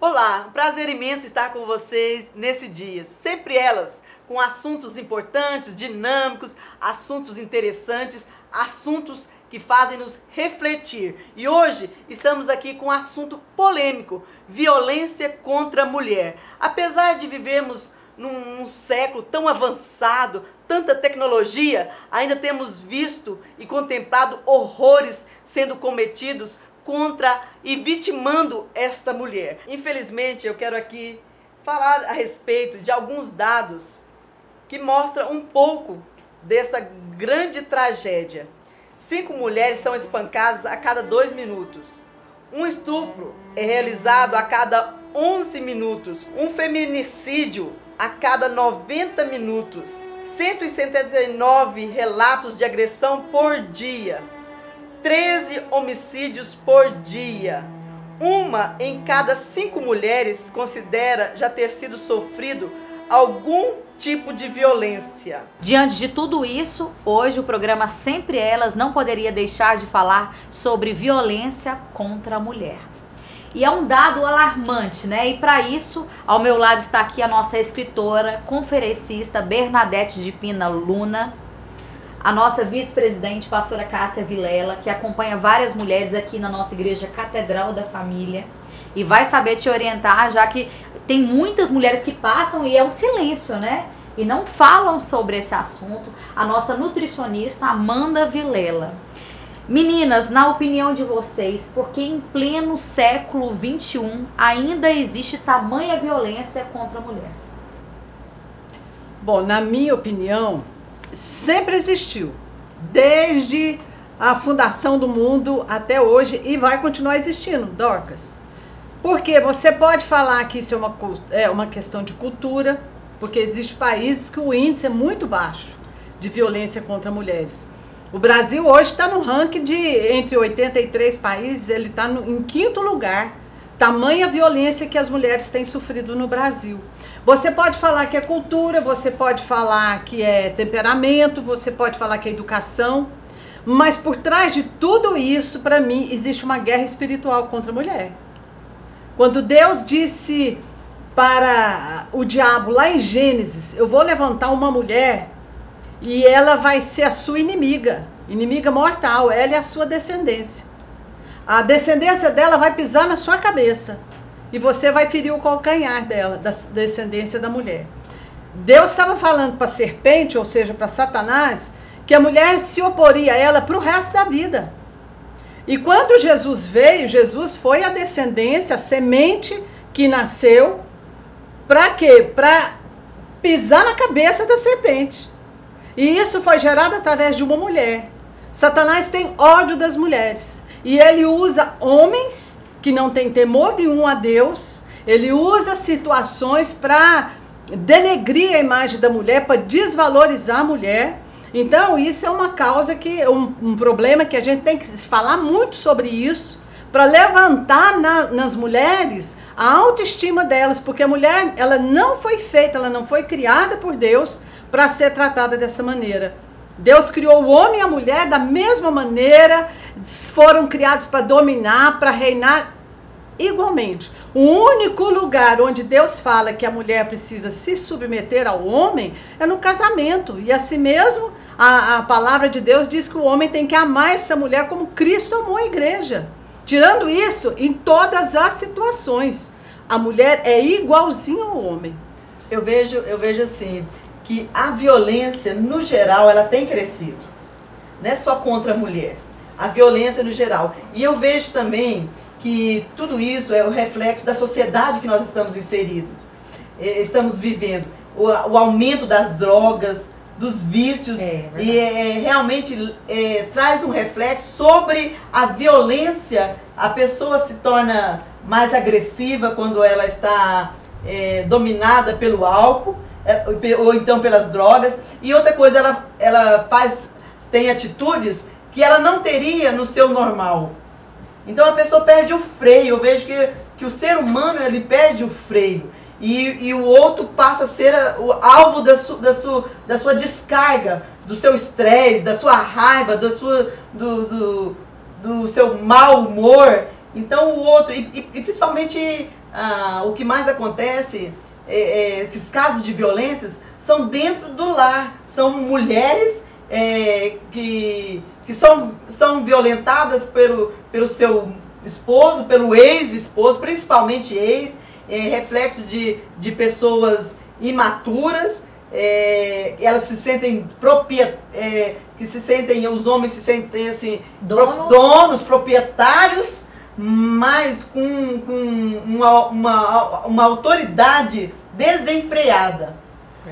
Olá, um prazer imenso estar com vocês nesse dia. Sempre elas com assuntos importantes, dinâmicos, assuntos interessantes, assuntos que fazem nos refletir. E hoje estamos aqui com um assunto polêmico: violência contra a mulher. Apesar de vivermos num século tão avançado, tanta tecnologia, ainda temos visto e contemplado horrores sendo cometidos contra e vitimando esta mulher. Infelizmente, eu quero aqui falar a respeito de alguns dados que mostram um pouco dessa grande tragédia. 5 mulheres são espancadas a cada 2 minutos. Um estupro é realizado a cada 11 minutos. Um feminicídio a cada 90 minutos. 179 relatos de agressão por dia. 13 homicídios por dia. Uma em cada 5 mulheres considera já ter sido sofrido algum tipo de violência. Diante de tudo isso, hoje o programa Sempre Elas não poderia deixar de falar sobre violência contra a mulher. E é um dado alarmante, né? E para isso, ao meu lado está aqui a nossa escritora, conferencista Bernadette de Pina Luna, a nossa vice-presidente, pastora Cássia Vilela, que acompanha várias mulheres aqui na nossa igreja Catedral da Família e vai saber te orientar, já que tem muitas mulheres que passam e é um silêncio, né? E não falam sobre esse assunto. A nossa nutricionista Amanda Vilela. Meninas, na opinião de vocês, por que em pleno século XXI ainda existe tamanha violência contra a mulher? Bom, na minha opinião, sempre existiu, desde a fundação do mundo até hoje, e vai continuar existindo, Dorcas. Porque você pode falar que isso é uma questão de cultura, porque existem países que o índice é muito baixo de violência contra mulheres. O Brasil hoje está no ranking de, entre 83 países, ele está em 5º lugar, tamanha violência que as mulheres têm sofrido no Brasil. Você pode falar que é cultura, você pode falar que é temperamento, você pode falar que é educação, mas por trás de tudo isso, para mim, existe uma guerra espiritual contra a mulher. Quando Deus disse para o diabo lá em Gênesis: eu vou levantar uma mulher e ela vai ser a sua inimiga mortal, ela é a sua descendência. A descendência dela vai pisar na sua cabeça. E você vai ferir o calcanhar dela, da descendência da mulher. Deus estava falando para a serpente, ou seja, para Satanás, que a mulher se oporia a ela para o resto da vida. E quando Jesus veio, Jesus foi a descendência, a semente que nasceu, para quê? Para pisar na cabeça da serpente. E isso foi gerado através de uma mulher. Satanás tem ódio das mulheres. E ele usa homens que não tem temor nenhum a Deus, ele usa situações para denegrir a imagem da mulher, para desvalorizar a mulher. Então isso é uma causa que, um problema que a gente tem que falar muito sobre isso, para levantar nas mulheres a autoestima delas, porque a mulher, ela não foi feita, ela não foi criada por Deus para ser tratada dessa maneira. Deus criou o homem e a mulher da mesma maneira, foram criados para dominar, para reinar igualmente. O único lugar onde Deus fala que a mulher precisa se submeter ao homem é no casamento. E assim mesmo, a palavra de Deus diz que o homem tem que amar essa mulher como Cristo amou a igreja. Tirando isso, em todas as situações, a mulher é igualzinha ao homem. Eu vejo assim, que a violência, no geral, ela tem crescido. Não é só contra a mulher. A violência no geral. E eu vejo também que tudo isso é o reflexo da sociedade que nós estamos inseridos. Estamos vivendo. O aumento das drogas, dos vícios. E realmente traz um reflexo sobre a violência. A pessoa se torna mais agressiva quando ela está dominada pelo álcool, ou então pelas drogas. E outra coisa, ela tem atitudes que ela não teria no seu normal. Então a pessoa perde o freio. Eu vejo que o ser humano, ele perde o freio. E o outro passa a ser o alvo da sua descarga, do seu estresse, da sua raiva, do seu mau humor. Então o outro, e principalmente o que mais acontece, esses casos de violências, são dentro do lar. São mulheres que são violentadas pelo seu esposo, pelo ex-esposo, principalmente reflexo de pessoas imaturas. Elas se sentem os homens se sentem assim, donos, proprietários, mas com uma autoridade desenfreada.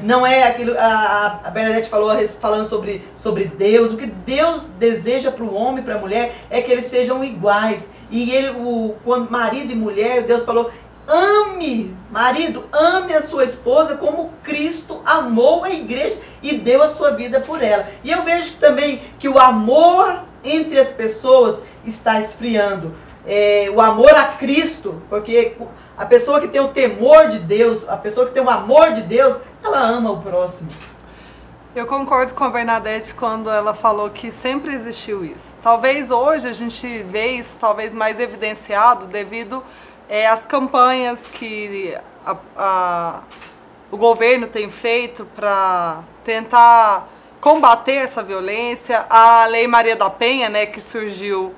Não é aquilo, a Bernadette falando sobre Deus. O que Deus deseja para o homem e para a mulher é que eles sejam iguais. E quando marido e mulher, Deus falou: marido, ame a sua esposa como Cristo amou a igreja e deu a sua vida por ela. E eu vejo também que o amor entre as pessoas está esfriando. O amor a Cristo, porque a pessoa que tem o temor de Deus, a pessoa que tem o amor de Deus, ela ama o próximo. Eu concordo com a Bernadette quando ela falou que sempre existiu isso. Talvez hoje a gente vê isso talvez mais evidenciado devido às campanhas que o governo tem feito para tentar combater essa violência. A Lei Maria da Penha, né, que surgiu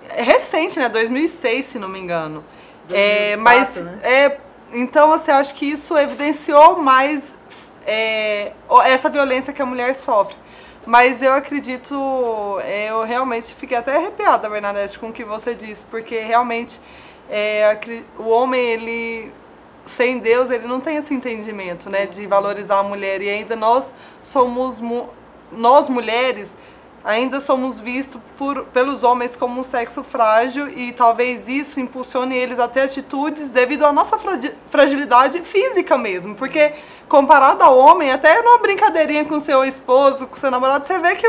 recente, né, 2006, se não me engano. 2004, né? Então, assim, acho que isso evidenciou mais essa violência que a mulher sofre. Mas eu acredito, eu realmente fiquei até arrepiada, Bernadette, com o que você disse, porque realmente o homem, ele, sem Deus, ele não tem esse entendimento, né, de valorizar a mulher. E ainda nós mulheres, ainda somos vistos pelos homens como um sexo frágil, e talvez isso impulsione eles a ter atitudes devido à nossa fragilidade física mesmo. Porque comparado ao homem, até numa brincadeirinha com seu esposo, com seu namorado, você vê que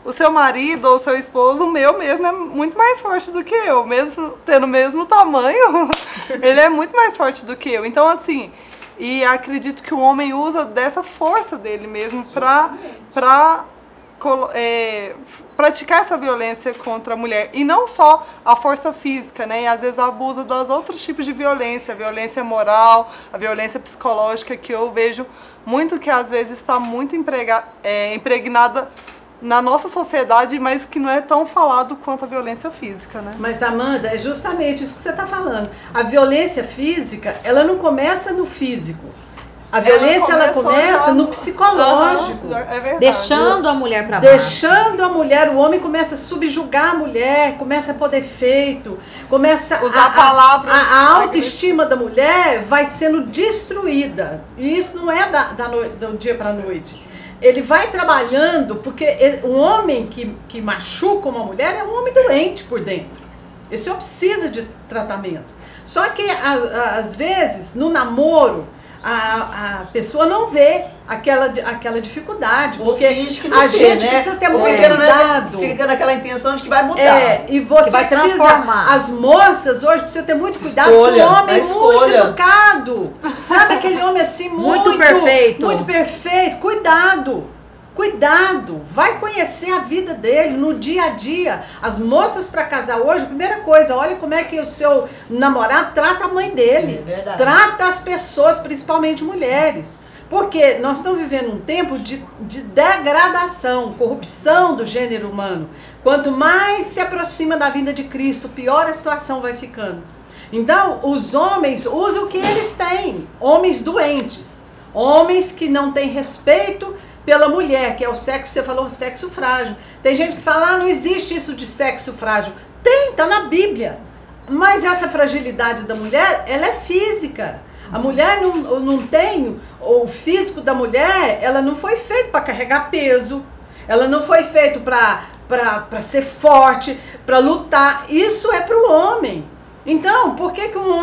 o seu marido ou o seu esposo, o meu mesmo, é muito mais forte do que eu. Mesmo tendo o mesmo tamanho, ele é muito mais forte do que eu. Então, assim, e acredito que o homem usa dessa força dele mesmo para praticar essa violência contra a mulher. E não só a força física, né? E às vezes abusa dos outros tipos de violência, a violência moral, a violência psicológica, que eu vejo muito que às vezes está muito impregnada na nossa sociedade, mas que não é tão falado quanto a violência física, né? Mas, Amanda, é justamente isso que você está falando. A violência física, ela não começa no físico. A violência, ela começa no psicológico. É verdade. Deixando a mulher para baixo. Deixando a mulher, o homem começa a subjugar a mulher, começa a pôr defeito, começa a usar palavras. A autoestima da mulher vai sendo destruída. E isso não é do dia para a noite. Ele vai trabalhando, porque um homem que machuca uma mulher é um homem doente por dentro. Esse homem precisa de tratamento. Só que, às vezes, no namoro, a pessoa não vê aquela dificuldade, porque a gente precisa ter muito cuidado. Fica naquela intenção de que vai mudar. E você vai transformar. As moças hoje precisam ter muito cuidado com um homem muito educado. Sabe aquele homem assim, muito perfeito. Muito perfeito. Cuidado, vai conhecer a vida dele no dia a dia. As moças para casar hoje, primeira coisa, olha como é que o seu namorado trata a mãe dele. É verdade. Trata as pessoas, principalmente mulheres. Porque nós estamos vivendo um tempo de degradação, corrupção do gênero humano. Quanto mais se aproxima da vinda de Cristo, pior a situação vai ficando. Então, os homens usam o que eles têm. Homens doentes. Homens que não têm respeito pela mulher, que é o sexo, você falou, sexo frágil. Tem gente que fala, não existe isso de sexo frágil. Tem, tá na Bíblia. Mas essa fragilidade da mulher, ela é física. A mulher não tem, o físico da mulher, ela não foi feita para carregar peso, ela não foi feita para ser forte, para lutar. Isso é para o homem. Então, por que um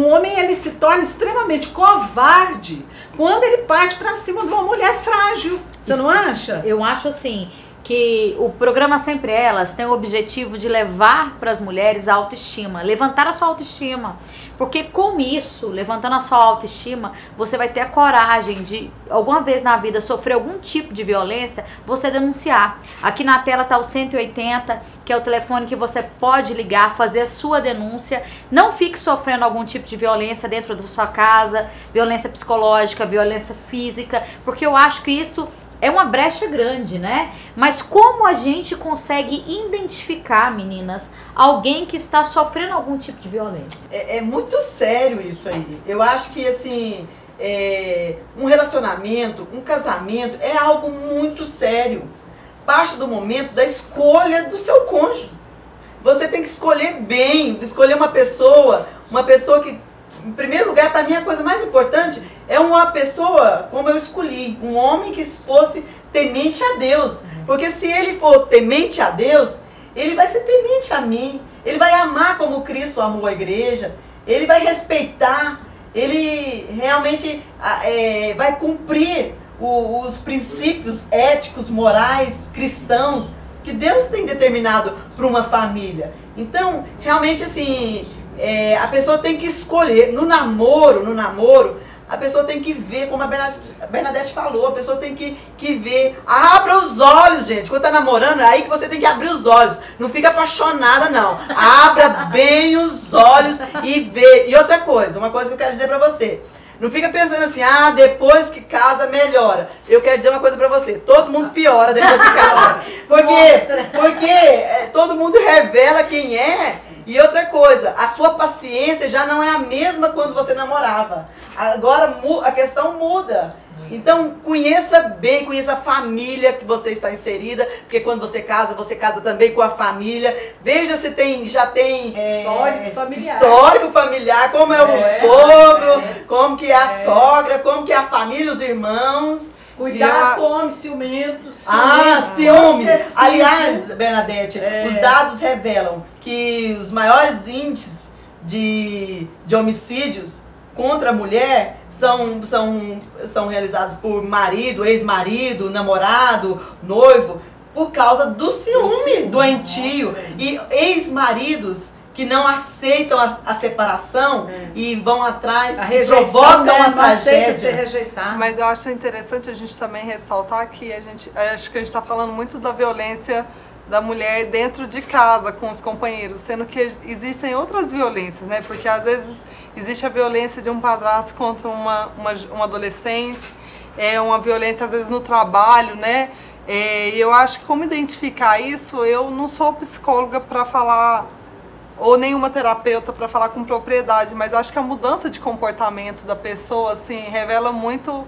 homem ele se torna extremamente covarde quando ele parte para cima de uma mulher frágil? Você não acha? Eu acho assim, que o programa Sempre Elas tem o objetivo de levar para as mulheres a autoestima, levantar a sua autoestima. Porque com isso, levantando a sua autoestima, você vai ter a coragem de, alguma vez na vida, sofrer algum tipo de violência, você denunciar. Aqui na tela está o 180, que é o telefone que você pode ligar, fazer a sua denúncia. Não fique sofrendo algum tipo de violência dentro da sua casa, violência psicológica, violência física, porque eu acho que isso é uma brecha grande, né? Mas como a gente consegue identificar, meninas, alguém que está sofrendo algum tipo de violência? É muito sério isso aí. Eu acho que, assim, um relacionamento, um casamento é algo muito sério. Parte do momento da escolha do seu cônjuge. Você tem que escolher bem, escolher uma pessoa que, em primeiro lugar, para mim, a coisa mais importante é uma pessoa como eu escolhi, um homem que fosse temente a Deus. Porque se ele for temente a Deus, ele vai ser temente a mim, ele vai amar como Cristo amou a igreja, ele vai respeitar, ele realmente vai cumprir os princípios éticos, morais, cristãos, que Deus tem determinado para uma família. Então, realmente, assim, a pessoa tem que escolher. No namoro, a pessoa tem que ver, como a Bernadette falou, a pessoa tem que ver. Abra os olhos, gente. Quando tá namorando, é aí que você tem que abrir os olhos. Não fica apaixonada, não. Abra bem os olhos e vê. E outra coisa, uma coisa que eu quero dizer pra você. Não fica pensando assim, depois que casa melhora. Eu quero dizer uma coisa pra você, todo mundo piora depois que casa. Porque todo mundo revela quem é. E outra coisa, a sua paciência já não é a mesma quando você namorava. Agora a questão muda. Então conheça bem, conheça a família que você está inserida, porque quando você casa também com a família. Veja se já tem histórico familiar, como é o sogro, como que é a sogra, como que é a família, os irmãos. Cuidado com homens ciumentos. Ciúme. Aliás, Bernadette, os dados revelam que os maiores índices de homicídios contra a mulher são realizados por marido, ex-marido, namorado, noivo, por causa do ciúme doentio. E ex-maridos que não aceitam a separação e vão atrás, provocam uma tragédia. Ser rejeitado. Mas eu acho interessante a gente também ressaltar que acho que a gente está falando muito da violência da mulher dentro de casa com os companheiros, sendo que existem outras violências, né? Porque às vezes existe a violência de um padrasto contra uma adolescente, uma violência às vezes no trabalho, né? E eu acho que como identificar isso, eu não sou psicóloga para falar, ou nenhuma terapeuta para falar com propriedade, mas acho que a mudança de comportamento da pessoa, assim, revela muito,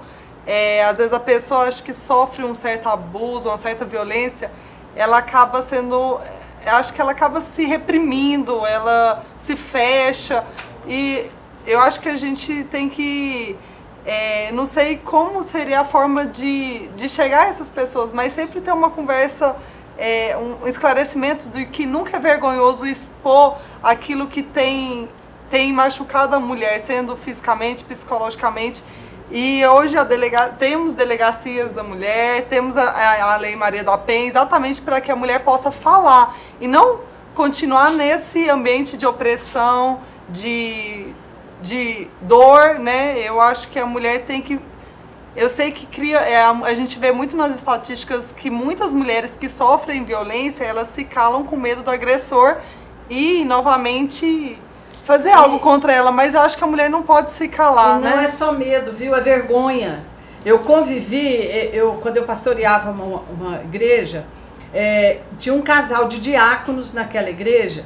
às vezes a pessoa acho que sofre um certo abuso, uma certa violência, ela acaba sendo, acho que ela acaba se reprimindo, ela se fecha, e eu acho que a gente tem que, não sei como seria a forma de chegar a essas pessoas, mas sempre ter uma conversa, um esclarecimento de que nunca é vergonhoso expor aquilo que tem machucado a mulher, sendo fisicamente, psicologicamente. E hoje temos delegacias da mulher, temos a Lei Maria da Penha, exatamente para que a mulher possa falar e não continuar nesse ambiente de opressão, de dor, né? Eu acho que a mulher tem que... Eu sei que a gente vê muito nas estatísticas que muitas mulheres que sofrem violência, elas se calam com medo do agressor e, novamente, fazer algo contra ela. Mas eu acho que a mulher não pode se calar, né? Não é só medo, viu? É vergonha. Eu convivi, quando eu pastoreava uma igreja, tinha um casal de diáconos naquela igreja,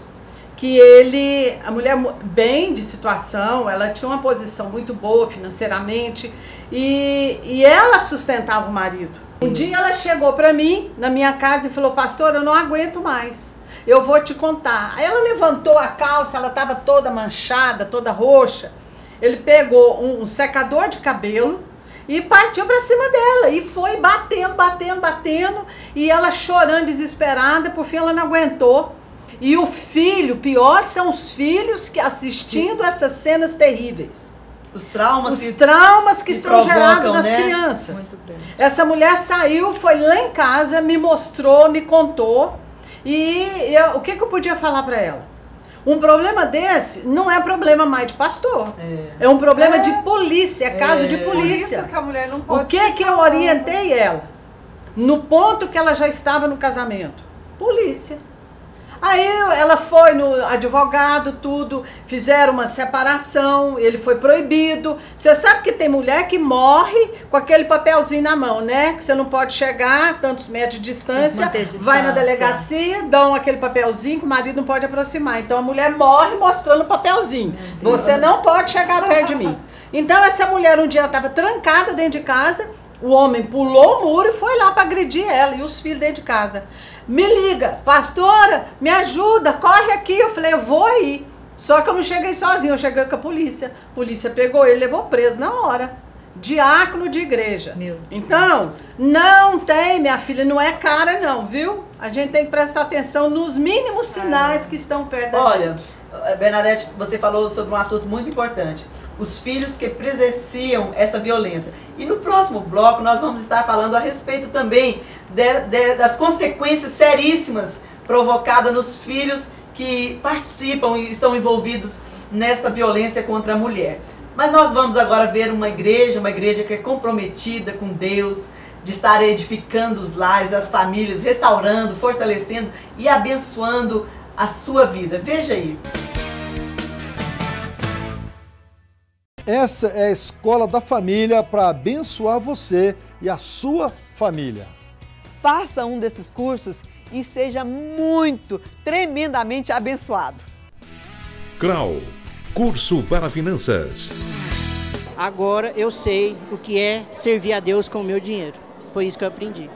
que a mulher bem de situação, ela tinha uma posição muito boa financeiramente, e ela sustentava o marido. Um dia ela chegou para mim, na minha casa, e falou: pastor, eu não aguento mais, eu vou te contar. Aí ela levantou a calça, ela estava toda manchada, toda roxa. Ele pegou um secador de cabelo e partiu para cima dela, e foi batendo, e ela chorando, desesperada. Por fim ela não aguentou. E o filho, pior são os filhos que assistindo essas cenas terríveis. Os traumas que são provocam, gerados nas né? crianças. Muito grande. Essa mulher saiu, foi lá em casa, me mostrou, me contou. E o que eu podia falar para ela? Um problema desse não é problema mais de pastor. É um problema de polícia, é caso de Por polícia. isso que a mulher não pode O que eu orientei ela? No ponto que ela já estava no casamento. Polícia. Aí ela foi no advogado, tudo, fizeram uma separação, ele foi proibido. Você sabe que tem mulher que morre com aquele papelzinho na mão, né? Que você não pode chegar tantos metros de distância, Manter distância. vai na delegacia, dão aquele papelzinho que o marido não pode aproximar. Então a mulher morre mostrando o papelzinho. Você não pode chegar perto de mim. Então essa mulher um dia estava trancada dentro de casa, o homem pulou o muro e foi lá para agredir ela e os filhos dentro de casa. Me liga, pastora, me ajuda, corre aqui. Eu falei, eu vou aí. Só que eu não cheguei sozinha, eu cheguei com a polícia. A polícia pegou ele, levou preso na hora. Diácono de igreja. Meu Deus. Então, não tem, minha filha, não é cara não, viu? A gente tem que prestar atenção nos mínimos sinais que estão perto da gente. Olha, Bernadette, você falou sobre um assunto muito importante. Os filhos que presenciam essa violência. E no próximo bloco nós vamos estar falando a respeito também das consequências seríssimas provocadas nos filhos que participam e estão envolvidos nessa violência contra a mulher. Mas nós vamos agora ver uma igreja que é comprometida com Deus, de estar edificando os lares, as famílias, restaurando, fortalecendo e abençoando a sua vida. Veja aí. Essa é a escola da família para abençoar você e a sua família. Faça um desses cursos e seja tremendamente abençoado. CRAU, curso para finanças. Agora eu sei o que é servir a Deus com o meu dinheiro. Foi isso que eu aprendi.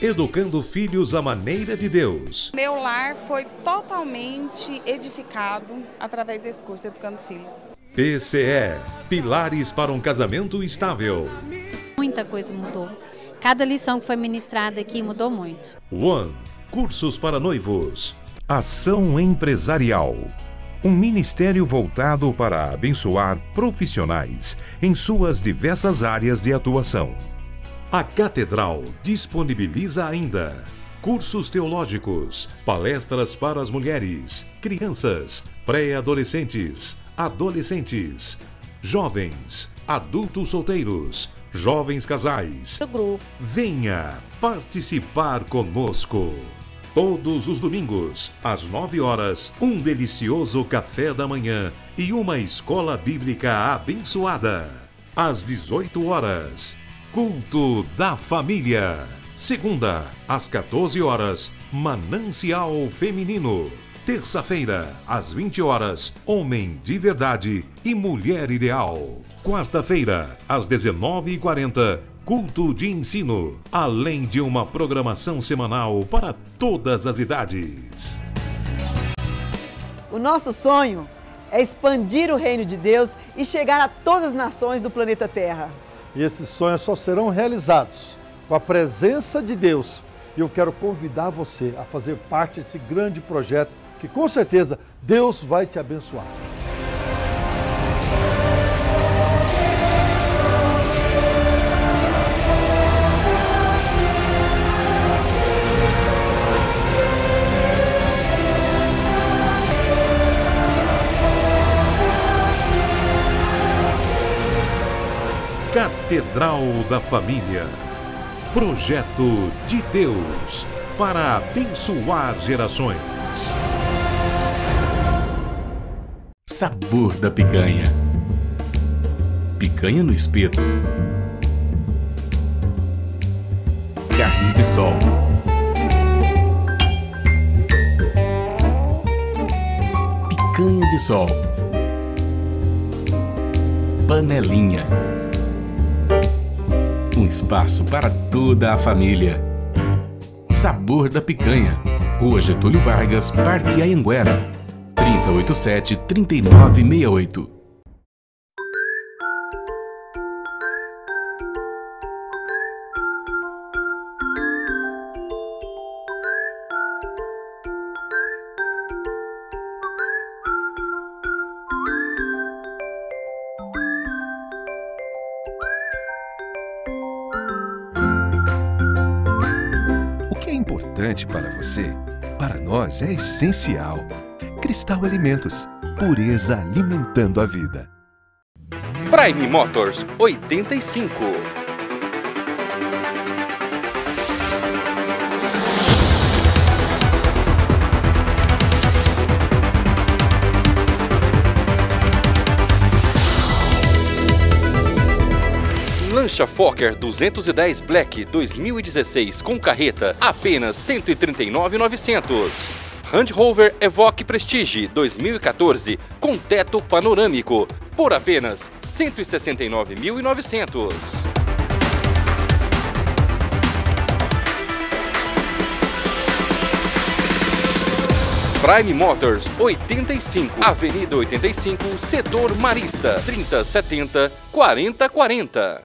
Educando filhos à maneira de Deus. Meu lar foi totalmente edificado através desse curso, Educando Filhos. PCE, Pilares para um Casamento Estável. Muita coisa mudou. Cada lição que foi ministrada aqui mudou muito. One, cursos para noivos. Ação Empresarial. Um ministério voltado para abençoar profissionais em suas diversas áreas de atuação. A Catedral disponibiliza ainda cursos teológicos, palestras para as mulheres, crianças, pré-adolescentes, adolescentes, jovens, adultos solteiros, jovens casais. Venha participar conosco. Todos os domingos, às 9 horas, um delicioso café da manhã e uma escola bíblica abençoada. Às 18 horas, culto da família. Segunda, às 14 horas, Manancial Feminino. Terça-feira, às 20 horas, Homem de Verdade e Mulher Ideal. Quarta-feira, às 19h40, Culto de Ensino, além de uma programação semanal para todas as idades. O nosso sonho é expandir o reino de Deus e chegar a todas as nações do planeta Terra. E esses sonhos só serão realizados com a presença de Deus. E eu quero convidar você a fazer parte desse grande projeto que com certeza Deus vai te abençoar. Catedral da Família. Projeto de Deus para abençoar gerações. Sabor da picanha. Picanha no espeto. Carne de sol. Picanha de sol. Panelinha. Um espaço para toda a família. Sabor da Picanha. Rua Getúlio Vargas, Parque Anhanguera. 3087-3968. que é importante para você, para nós é essencial. Cristal Alimentos, pureza alimentando a vida. Prime Motors 85. Lancha Fokker 210 Black 2016 com carreta, apenas R$ 139.900. Land Rover Evoque Prestige 2014 com teto panorâmico, por apenas R$ 169.900. Prime Motors 85, Avenida 85, Setor Marista, 3070 4040.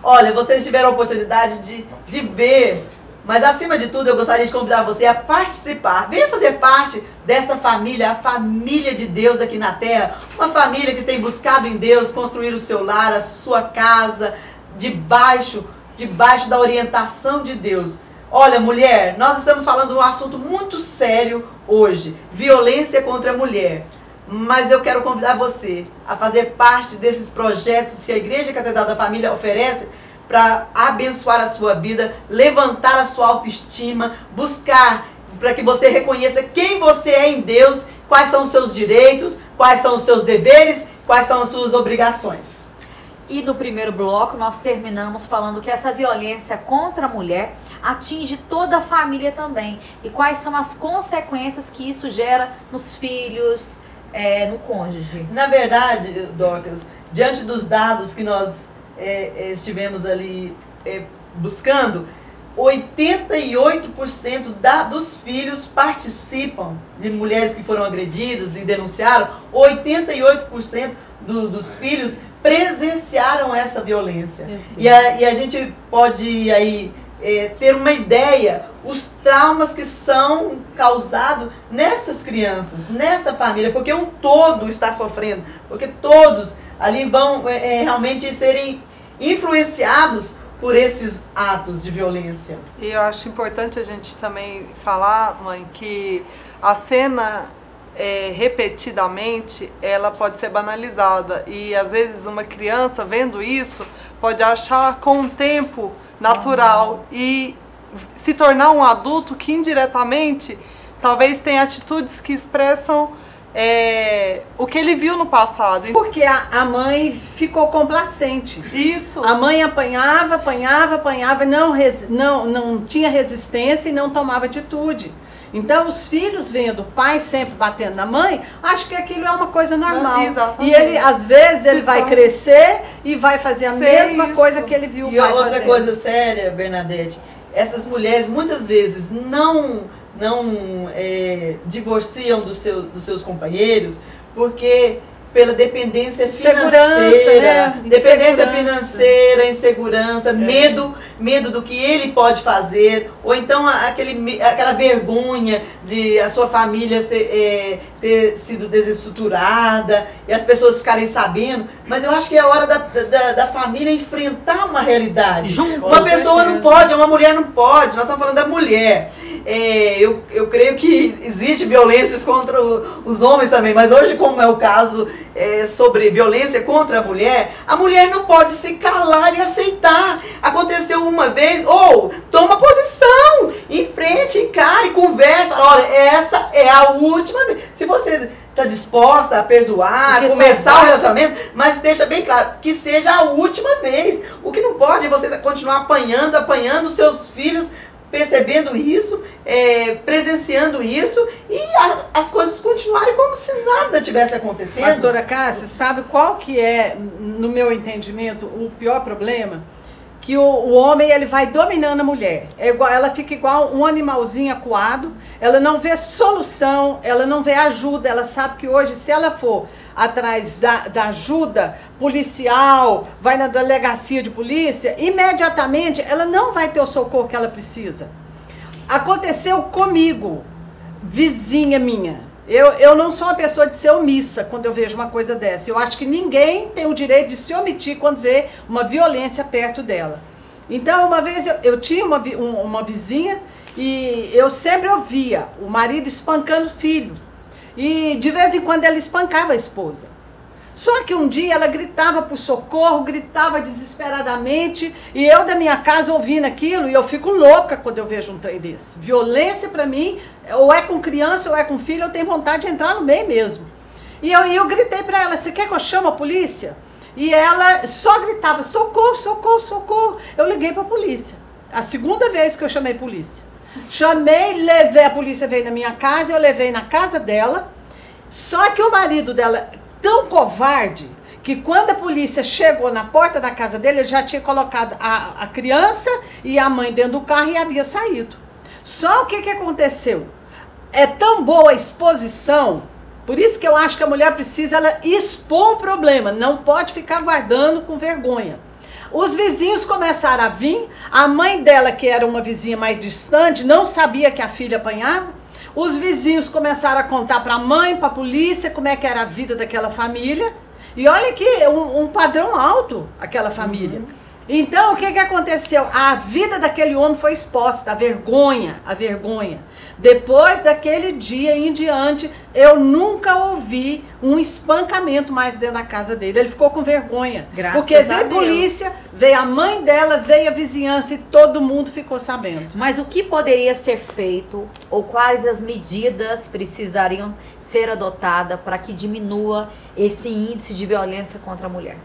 Olha, vocês tiveram a oportunidade de ver, mas acima de tudo eu gostaria de convidar você a participar. Venha fazer parte dessa família, a família de Deus aqui na Terra. Uma família que tem buscado em Deus construir o seu lar, a sua casa, debaixo da orientação de Deus. Olha, mulher, nós estamos falando de um assunto muito sério hoje, violência contra a mulher. Mas eu quero convidar você a fazer parte desses projetos que a Igreja Catedral da Família oferece para abençoar a sua vida, levantar a sua autoestima, buscar para que você reconheça quem você é em Deus, quais são os seus direitos, quais são os seus deveres, quais são as suas obrigações. E no primeiro bloco nós terminamos falando que essa violência contra a mulher atinge toda a família também. E quais são as consequências que isso gera nos filhos, no cônjuge. Na verdade, Dorcas, diante dos dados que nós estivemos ali buscando, 88% dos filhos participam, de mulheres que foram agredidas e denunciaram, 88% dos filhos presenciaram essa violência. E a gente pode aí ter uma ideia, os traumas que são causados nessas crianças, nessa família, porque um todo está sofrendo, porque todos ali vão realmente serem influenciados por esses atos de violência. E eu acho importante a gente também falar, mãe, que a cena repetidamente ela pode ser banalizada e às vezes uma criança vendo isso pode achar com o tempo natural e se tornar um adulto que indiretamente talvez tenha atitudes que expressam o que ele viu no passado. Porque a mãe ficou complacente. Isso. A mãe apanhava, não tinha resistência e não tomava atitude. Então os filhos vendo o pai sempre batendo na mãe, acho que aquilo é uma coisa normal. Exatamente. E ele, às vezes, ele vai crescer e vai fazer a mesma coisa que ele viu o pai fazendo. E outra coisa séria, Bernadette, essas mulheres muitas vezes não divorciam dos seus companheiros porque pela dependência financeira, dependência financeira, insegurança, medo do que ele pode fazer, ou então aquela vergonha de a sua família ter sido desestruturada e as pessoas ficarem sabendo. Mas eu acho que é a hora da família enfrentar uma realidade. Uma pessoa não pode, uma mulher não pode, nós estamos falando da mulher. Eu creio que existe violências contra os homens também, mas hoje, como é o caso sobre violência contra a mulher não pode se calar e aceitar. Aconteceu uma vez, toma posição, enfrente, encare, converse, fala, olha, essa é a última vez. Se você está disposta a perdoar, a começar o relacionamento, mas deixa bem claro que seja a última vez. O que não pode é você continuar apanhando os seus filhos, percebendo isso, presenciando isso e as coisas continuarem como se nada tivesse acontecendo. Pastora Cássia, sabe qual que é, no meu entendimento, o pior problema? Que o homem ele vai dominando a mulher. Ela fica igual um animalzinho acuado, ela não vê solução, ela não vê ajuda, ela sabe que hoje, se ela for atrás da ajuda policial, vai na delegacia de polícia, imediatamente ela não vai ter o socorro que ela precisa. Aconteceu comigo, vizinha minha. Eu não sou uma pessoa de ser omissa quando eu vejo uma coisa dessa. Eu acho que ninguém tem o direito de se omitir quando vê uma violência perto dela. Então, uma vez eu tinha uma vizinha e eu sempre ouvia o marido espancando o filho. E de vez em quando ela espancava a esposa. Só que um dia ela gritava por socorro, gritava desesperadamente, e eu da minha casa ouvindo aquilo, e eu fico louca quando eu vejo um trem desse. Violência pra mim, ou é com criança ou é com filho, eu tenho vontade de entrar no meio mesmo. E eu gritei pra ela, você quer que eu chame a polícia? E ela só gritava, socorro, socorro, socorro. Eu liguei pra polícia. A segunda vez que eu chamei a polícia. Chamei, levei, a polícia veio na minha casa, eu levei na casa dela. Só que o marido dela, tão covarde, que quando a polícia chegou na porta da casa dele, ele já tinha colocado a criança e a mãe dentro do carro e havia saído. Só o que aconteceu? É tão boa a exposição, por isso que eu acho que a mulher precisa ela expor o problema, não pode ficar guardando com vergonha. Os vizinhos começaram a vir, a mãe dela, que era uma vizinha mais distante, não sabia que a filha apanhava. Os vizinhos começaram a contar para a mãe, para a polícia, como é que era a vida daquela família. E olha que um padrão alto, aquela família. Então, o que aconteceu? A vida daquele homem foi exposta, a vergonha, a vergonha. Depois daquele dia em diante, eu nunca ouvi um espancamento mais dentro da casa dele. Ele ficou com vergonha. Graças porque veio a polícia, veio a mãe dela, veio a vizinhança e todo mundo ficou sabendo. Mas o que poderia ser feito ou quais as medidas precisariam ser adotadas para que diminua esse índice de violência contra a mulher?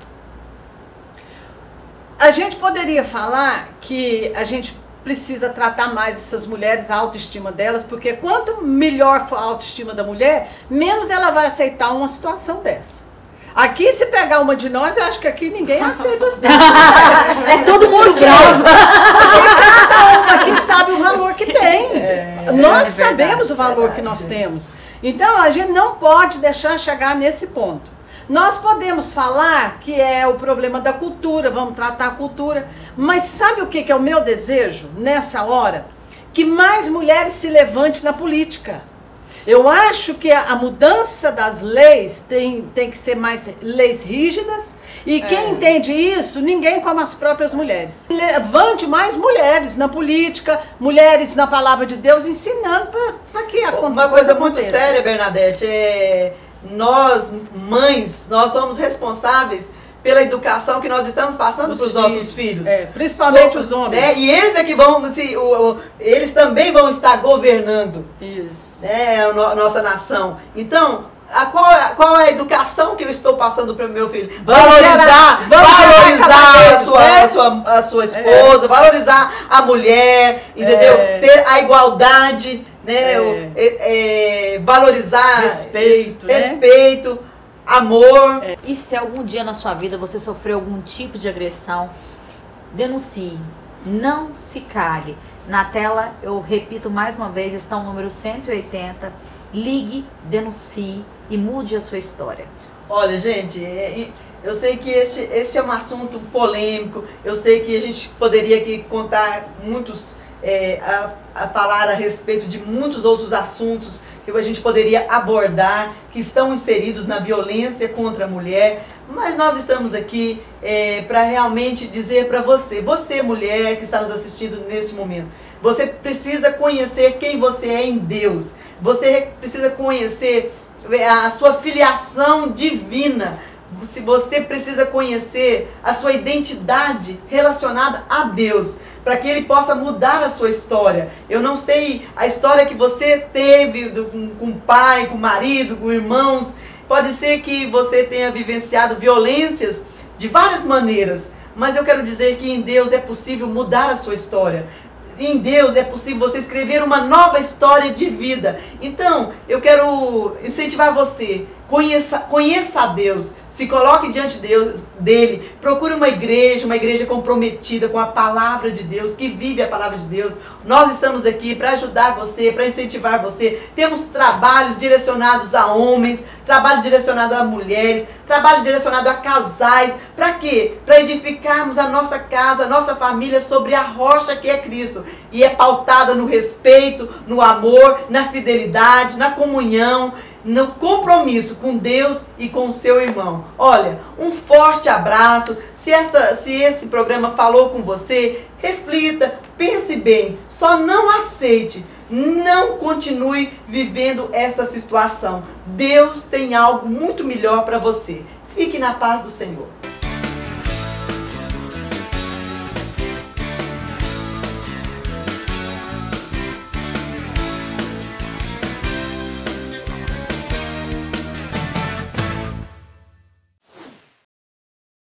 A gente poderia falar que a gente precisa tratar mais essas mulheres, a autoestima delas, porque quanto melhor for a autoestima da mulher, menos ela vai aceitar uma situação dessa. Aqui, se pegar uma de nós, eu acho que aqui ninguém aceita os dois. É todo mundo bravo. Porque cada uma aqui sabe o valor que tem. Nós sabemos o valor que nós temos. Então, a gente não pode deixar chegar nesse ponto. Nós podemos falar que é o problema da cultura, vamos tratar a cultura, mas sabe o que é o meu desejo nessa hora? Que mais mulheres se levantem na política. Eu acho que a mudança das leis tem que ser mais leis rígidas, e quem entende isso, ninguém como as próprias mulheres. Levante mais mulheres na política, mulheres na palavra de Deus, ensinando para que a uma coisa muito séria, Bernadette, nós, mães, nós somos responsáveis pela educação que nós estamos passando para os nossos filhos. Principalmente os homens. E eles é que vão, eles também vão estar governando a nossa nação. Então, qual é a educação que eu estou passando para o meu filho? Valorizar a sua esposa, valorizar a mulher, entendeu? Ter a igualdade, né? Valorizar respeito, amor. E se algum dia na sua vida você sofreu algum tipo de agressão, denuncie, não se cale. Na tela, eu repito mais uma vez, está o número 180, ligue, denuncie e mude a sua história. Olha, gente, eu sei que esse é um assunto polêmico, eu sei que a gente poderia aqui contar muitos, a falar a respeito de muitos outros assuntos que a gente poderia abordar, que estão inseridos na violência contra a mulher, mas nós estamos aqui para realmente dizer para você mulher que está nos assistindo nesse momento, você precisa conhecer quem você é em Deus, você precisa conhecer a sua filiação divina, você precisa conhecer a sua identidade relacionada a Deus, para que Ele possa mudar a sua história. Eu não sei a história que você teve com o pai, com o marido, com irmãos. Pode ser que você tenha vivenciado violências de várias maneiras, mas eu quero dizer que em Deus é possível mudar a sua história. Em Deus é possível você escrever uma nova história de vida. Então, eu quero incentivar você. Conheça a Deus, se coloque diante dele, procure uma igreja comprometida com a palavra de Deus, que vive a palavra de Deus. Nós estamos aqui para ajudar você, para incentivar você. Temos trabalhos direcionados a homens, trabalho direcionado a mulheres, trabalho direcionado a casais. Para quê? Para edificarmos a nossa casa, a nossa família sobre a rocha que é Cristo. E é pautada no respeito, no amor, na fidelidade, na comunhão, no compromisso com Deus e com o seu irmão. Olha, um forte abraço. Se esse programa falou com você, reflita, pense bem, só não aceite, não continue vivendo esta situação. Deus tem algo muito melhor para você. Fique na paz do Senhor.